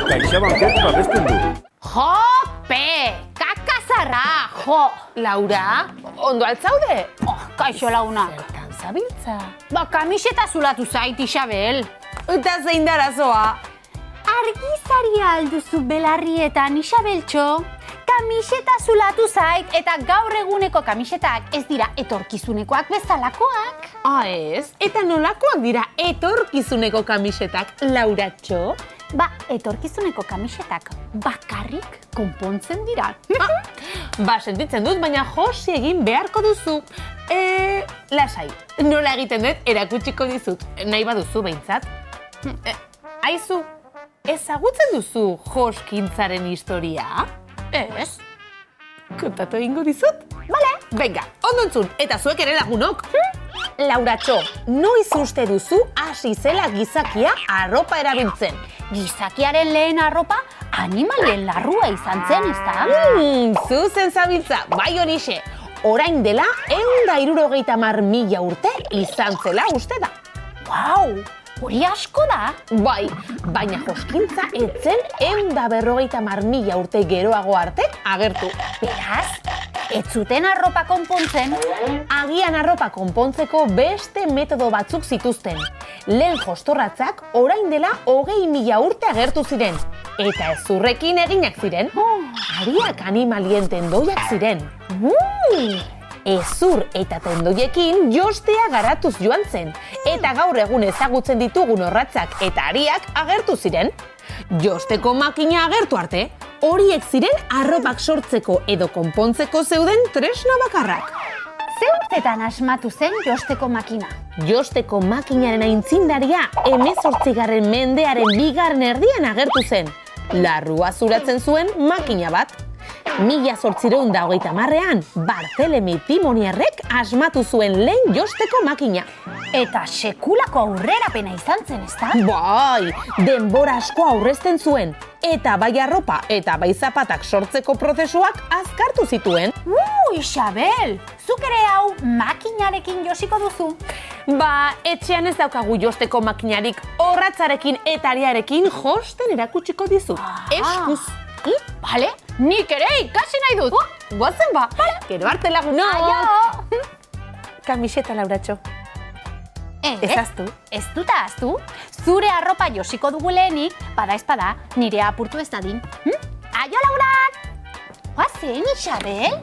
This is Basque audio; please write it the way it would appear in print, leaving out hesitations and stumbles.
CaixaBankek babesten du. Jope! Kakazarra, jo! Laura, ondo altzaude? Kaixo launak. Zertan zabiltza? Kamiseta zulatu zait, Isabel. Eta zein da arazoa? Argizaria alduzu belarrietan, Isabeltxo. Kamiseta zulatu zait eta gaur eguneko kamisetak ez dira etorkizunekoak bezalakoak. Ez? Eta nolakoak dira etorkizuneko kamisetak, Lauratxo? Etorkizuneko kamisetak bakarrik konpontzen dira. Sentitzen dut, baina josi egin beharko duzu. Lasai, nola egiten dut erakutsiko dizut, nahi baduzu behintzat. Aizu, ezagutzen duzu joskintzaren historia? Ez? Kontatu egingo dizut? Bale. Venga, ondo entzun, eta zuek ere lagunok. Lauratxo, noiz uste duzu hasi zela gizakia arropa erabiltzen? Gizakiaren lehen arropa animalien larrua izan zen, ezta? Zuzen zabiltza, bai horixe. Orain dela 170.000 urte izan zela uste da. Wow, hori asko da. Bai, baina joskintza etzen 150.000 urte geroago arte agertu. Beraz, ez zuten arropa konpontzen. Agian arropa konpontzeko beste metodo batzuk zituzten. Lehen jostorratzak orain dela 20.000 urte agertu ziren. Eta ezurrekin eginak ziren. Ariak animalien tendoiak ziren. Ezur eta tendoiekin jostea garatuz joan zen. Eta gaur egun ezagutzen ditugun orratzak eta ariak agertu ziren. Josteko makina agertu arte, horiek ziren arropak sortzeko edo konpontzeko zeuden tresna bakarrak. Ze urtetan asmatu zen josteko makina? Josteko makinaren aitzindaria 18. mendearen 2. erdian agertu zen. Larrua zuratzen zuen makina bat. 1830ean Bartelemi Timoniarrek asmatu zuen lehen josteko makina. Eta sekulako aurrerapena izan zen, ezta? Bai, denbora asko aurrezten zuen. Eta bai arropa eta bai zapatak sortzeko prozesuak azkartu zituen. Isabel, zuk ere hau makinarekin josiko duzu? Etxean ez daukagu josteko makinarik, orratzarekin eta ariarekin josten erakutsiko dizut. Eskuz. Bale, nik ere ikasi nahi dut. Goazen ba, gero arte lagunok. Aio! Kamiseta, Lauratxo. Ez ahaztu. Ez dut ahaztu. Zure arropa josiko dugu lehenik, bada espada, nire apurtu ez dadin. Aio, Laurak! Goazen, Isabel?